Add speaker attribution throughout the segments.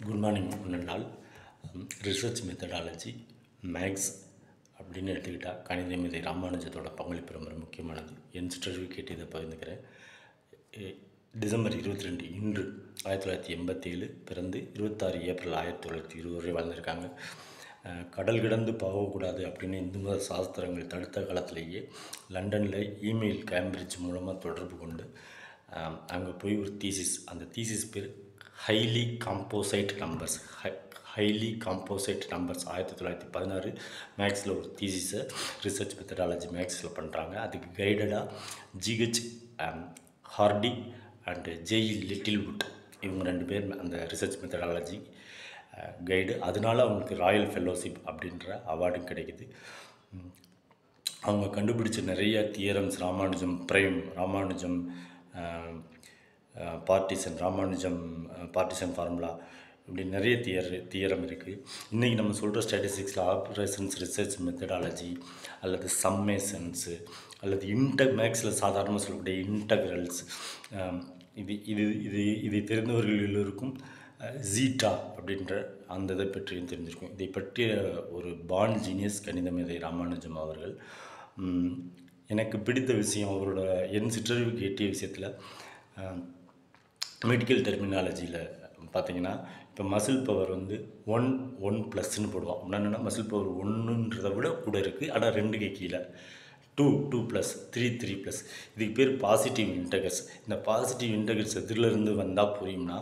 Speaker 1: Good morning. முன்ன நாள் research methodology maths அப்படின்னு எடுத்துக்கிட்டால் கணித மேதை ராமானுஜத்தோட பங்களிப்பு ரொம்ப முக்கியமானது. என் சர்டிஃபிகேட் இதை பகிர்ந்துக்கிறேன். டிசம்பர் 22 இன்று 1987 பிறந்து 26 ஏப்ரல் 1920 வரை வாழ்ந்திருக்காங்க. கடல் கிடந்து போகக்கூடாது அப்படின்னு இந்து மத சாஸ்திரங்கள் தடுத்த காலத்திலேயே லண்டனில் இமெயில் கேம்பிரிட்ஜ் மூலமாக தொடர்பு கொண்டு அங்கே போய் ஒரு தீசிஸ், அந்த தீசிஸ் பேர் ஹைலி காம்போசைட் நம்பர்ஸ் 1916 மேக்ஸில் ஒரு தீசிஸை ரிசர்ச் மெத்தடாலஜி மேக்ஸில் பண்ணுறாங்க. அதுக்கு கைடடாக GH Hardy and JE Littlewood இவங்க 2 பேர் அந்த ரிசர்ச் மெத்தடாலஜி கைடு. அதனால அவங்களுக்கு ராயல் ஃபெல்லோஷிப் அப்படின்ற அவார்டும் கிடைக்குது. அவங்க கண்டுபிடிச்ச நிறைய theorems, Ramanujam prime, Ramanujam partition formula, இப்படி நிறைய தியரம் இருக்குது. இன்றைக்கி நம்ம சொல்கிற ஸ்டாட்டிஸ்டிக்ஸில் ஆப்ரேஷன்ஸ் ரிசர்ச் மெத்தடாலஜி அல்லது சம்மேஷன்ஸு அல்லது மேக்ஸில் சாதாரணமாக சொல்லக்கூடிய இன்டகிரல்ஸ், இதை தெரிந்தவர்கள் எல்லோருக்கும் ஜீட்டா அப்படின்ற அந்த இதை பற்றியும் தெரிஞ்சிருக்கும். இதை பற்றிய ஒரு பான் ஜீனியஸ் கணித மேதை ராமானுஜம் அவர்கள். எனக்கு பிடித்த விஷயம் அவரோட என் சிற்றறிவுக்கு எட்டிய விஷயத்தில் மெடிக்கல் டெர்மினாலஜியில் பார்த்திங்கன்னா, இப்போ மசில் பவர் வந்து 1+ன்னு போடுவோம். அப்படின்னா மசில் பவர் 1ன்றதை விட கூட இருக்குது, ஆனால் 2க்கு கீழே 2+, 3+. இதுக்கு பேர் பாசிட்டிவ் இன்டகர்ஸ். இந்த பாசிட்டிவ் இன்டகர்ஸ் எதிலிருந்து வந்தால் புரியும்னா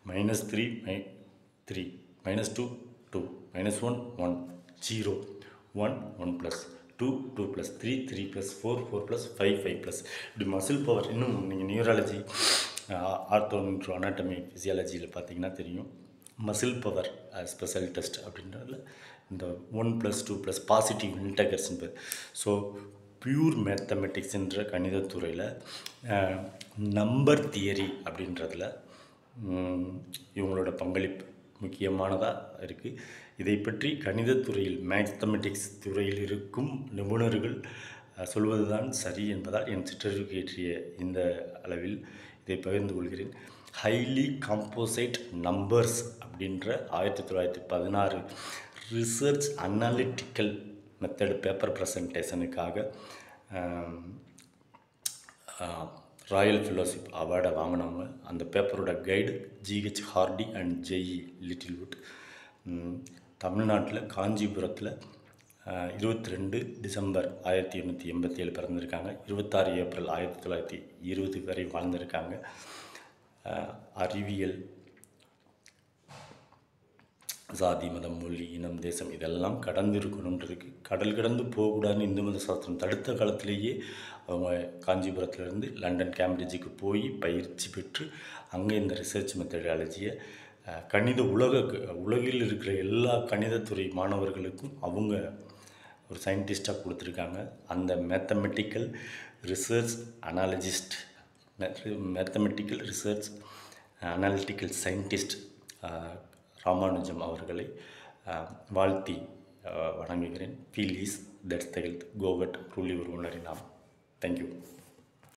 Speaker 1: -3 3 -2 2 -1 1 0 1 1+, 2 2+, 3 3+, 4 4+, 5 5+. இப்படி மசில் பவர் இன்னும் நீங்கள் நியூராலஜி, ஆர்த்தோ நியூட்ரோ அனாட்டமி ஃபிசியாலஜியில் பார்த்தீங்கன்னா தெரியும். மசில் பவர் ஸ்பெஷல் டெஸ்ட் அப்படின்றதுல இந்த 1+, 2+ பாசிட்டிவ் இன்டகர்ஸ்ன்னு பேர். ஸோ பியூர் மேத்தமெட்டிக்ஸ்ன்ற கணிதத்துறையில் நம்பர் தியரி அப்படின்றதில் இவங்களோட பங்களிப்பு முக்கியமானதாக இருக்குது. இதை பற்றி கணிதத்துறையில் மேத்தமெட்டிக்ஸ் துறையில் இருக்கும் நிபுணர்கள் சொல்வது தான் சரி என்பதால் என் சிற்றறிவுக்கு ஏற்றிய இந்த அளவில் இதை பகிர்ந்து கொள்கிறேன். ஹைலி காம்போசைட் நம்பர்ஸ் அப்படின்ற 1916 ரிசர்ச் அனாலிட்டிக்கல் மெத்தட் பேப்பர் ப்ரெசன்டேஷனுக்காக ராயல் ஃபெல்லோஷிப் அவார்டை வாங்கினவங்க. அந்த பேப்பரோட guide G H Hardy and J E Littlewood. தமிழ்நாட்டில் காஞ்சிபுரத்தில் 22 டிசம்பர் 1887 பிறந்திருக்காங்க. 26 ஏப்ரல் 1920 வரை வாழ்ந்திருக்காங்க. அறிவியல், சாதி, மதம், மொழி, இனம், தேசம் இதெல்லாம் கடந்து இருக்கணுன்றிருக்கு. கடல் கடந்து போகக்கூடாதுன்னு இந்து மத சாஸ்திரம் தடுத்த காலத்திலேயே அவங்க காஞ்சிபுரத்துலேருந்து லண்டன் கேம்பிரிட்ஜுக்கு போய் பயிற்சி பெற்று அங்கே இந்த ரிசர்ச் மெத்தடாலஜியை கணித உலகில் இருக்கிற எல்லா கணிதத்துறை மாணவர்களுக்கும் அவங்க ஒரு சயின்டிஸ்டாக கொடுத்துருக்காங்க. அந்த mathematical research analytical scientist Ramanujam அவர்களை வாழ்த்தி வணங்குகிறேன். Feel is that's the health, go cut, truly ஒரு உணரி நாம். தேங்க்யூ.